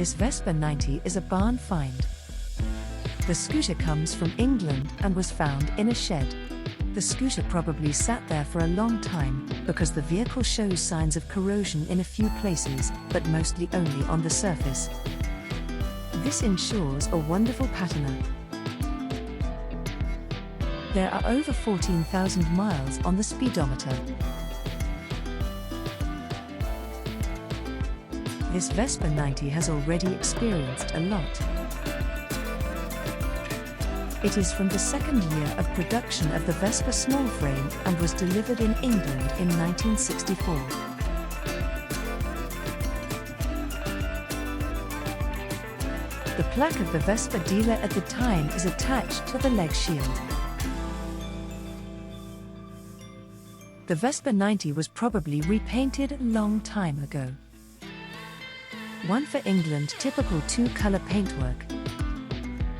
This Vespa 90 is a barn find. The scooter comes from England and was found in a shed. The scooter probably sat there for a long time, because the vehicle shows signs of corrosion in a few places, but mostly only on the surface. This ensures a wonderful patina. There are over 14,000 miles on the speedometer. This Vespa 90 has already experienced a lot. It is from the second year of production of the Vespa Smallframe and was delivered in England in 1964. The plaque of the Vespa dealer at the time is attached to the leg shield. The Vespa 90 was probably repainted a long time ago. One for England typical two-color paintwork.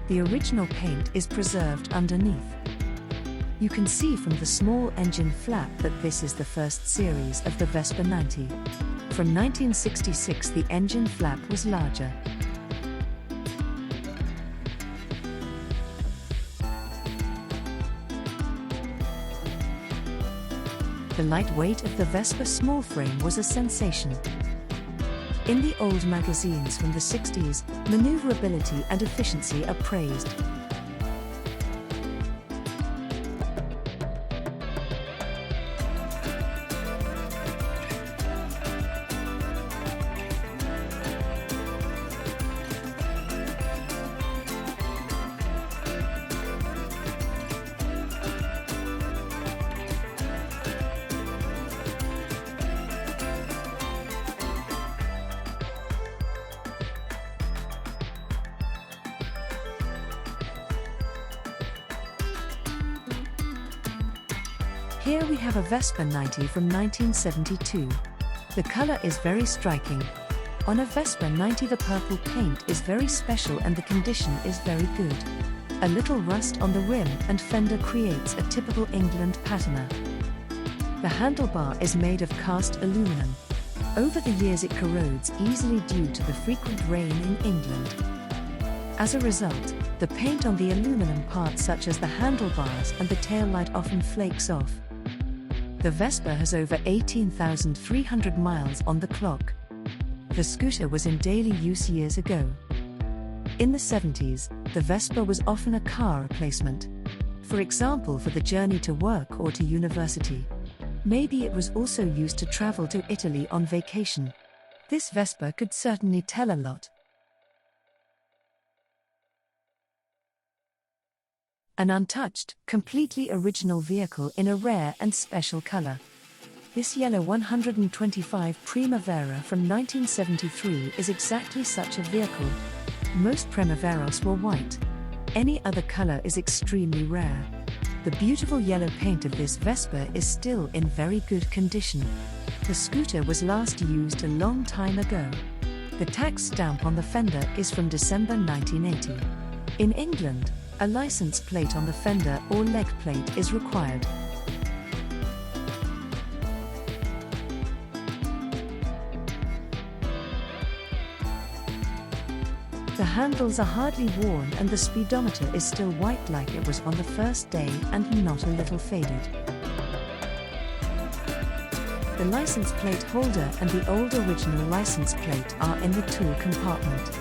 The original paint is preserved underneath. You can see from the small engine flap that this is the first series of the Vespa 90. From 1966 the engine flap was larger. The light weight of the Vespa Smallframe was a sensation. In the old magazines from the 60s, maneuverability and efficiency are praised. Here we have a Vespa 90 from 1972. The color is very striking. On a Vespa 90 the purple paint is very special and the condition is very good. A little rust on the rim and fender creates a typical England patina. The handlebar is made of cast aluminum. Over the years it corrodes easily due to the frequent rain in England. As a result, the paint on the aluminum parts such as the handlebars and the taillight often flakes off. The Vespa has over 18,300 miles on the clock. The scooter was in daily use years ago. In the 70s, the Vespa was often a car replacement. For example, for the journey to work or to university. Maybe it was also used to travel to Italy on vacation. This Vespa could certainly tell a lot. An untouched, completely original vehicle in a rare and special color. This yellow 125 Primavera from 1973 is exactly such a vehicle. Most Primaveras were white. Any other color is extremely rare. The beautiful yellow paint of this Vespa is still in very good condition. The scooter was last used a long time ago. The tax stamp on the fender is from December 1980. In England, a license plate on the fender or leg plate is required. The handles are hardly worn and the speedometer is still white like it was on the first day and not a little faded. The license plate holder and the old original license plate are in the tool compartment.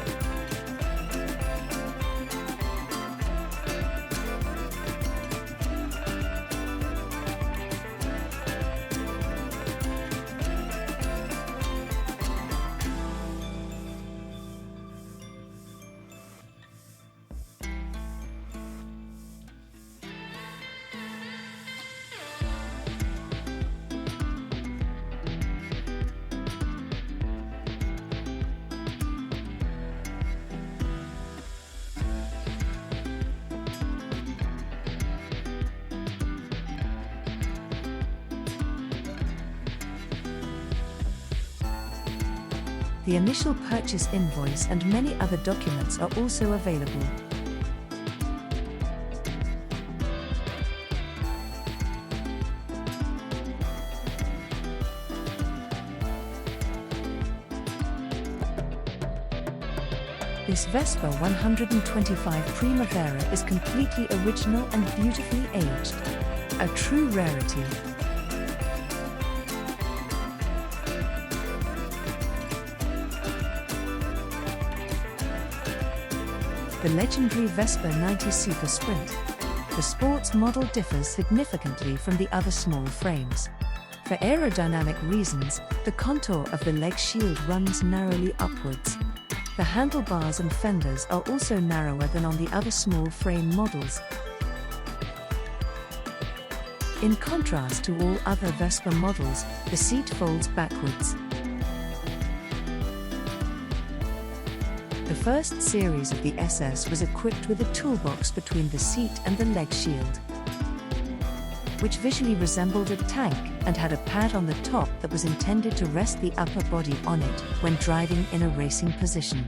The initial purchase invoice and many other documents are also available. This Vespa 125 Primavera is completely original and beautifully aged. A true rarity. The legendary Vespa 90 Super Sprint. The sports model differs significantly from the other small frames. For aerodynamic reasons, the contour of the leg shield runs narrowly upwards. The handlebars and fenders are also narrower than on the other small frame models. In contrast to all other Vespa models, the seat folds backwards. The first series of the SS was equipped with a toolbox between the seat and the leg shield, which visually resembled a tank and had a pad on the top that was intended to rest the upper body on it when driving in a racing position.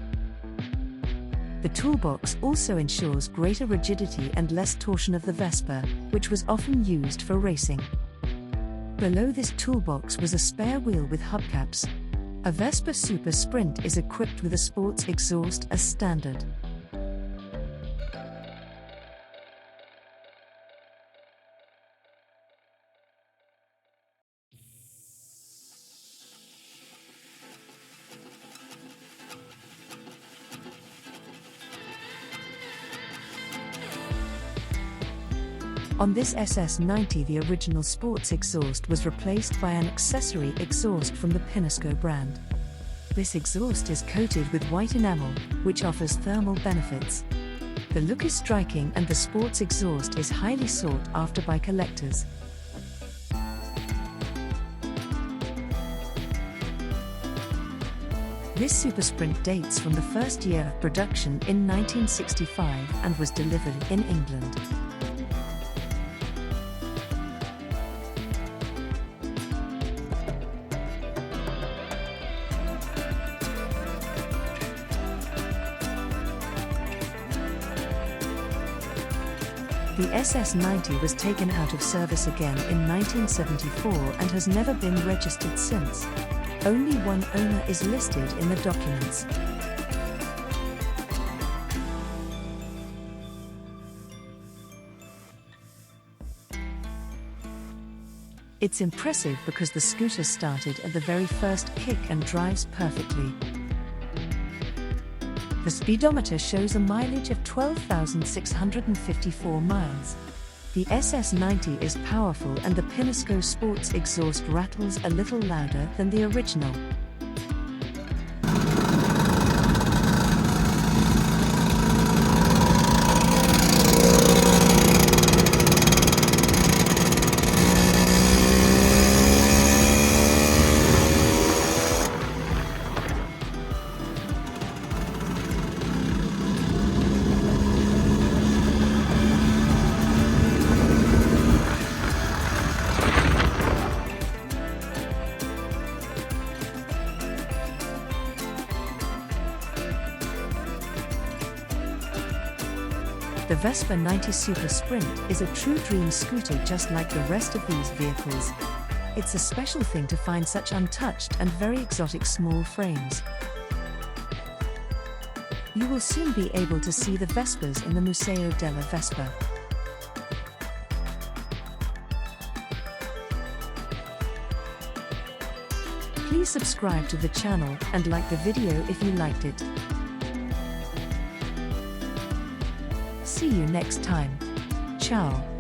The toolbox also ensures greater rigidity and less torsion of the Vespa, which was often used for racing. Below this toolbox was a spare wheel with hubcaps. A Vespa Super Sprint is equipped with a sports exhaust as standard. On this SS90, the original sports exhaust was replaced by an accessory exhaust from the Pinasco brand. This exhaust is coated with white enamel, which offers thermal benefits. The look is striking and the sports exhaust is highly sought after by collectors. This Super Sprint dates from the first year of production in 1965 and was delivered in England. The SS90 was taken out of service again in 1974 and has never been registered since. Only one owner is listed in the documents. It's impressive because the scooter started at the very first kick and drives perfectly. The speedometer shows a mileage of 12,654 miles. The SS90 is powerful and the Pinasco sports exhaust rattles a little louder than the original. The Vespa 90 Super Sprint is a true dream scooter just like the rest of these vehicles. It's a special thing to find such untouched and very exotic small frames. You will soon be able to see the Vespas in the Museo della Vespa. Please subscribe to the channel and like the video if you liked it. See you next time. Ciao.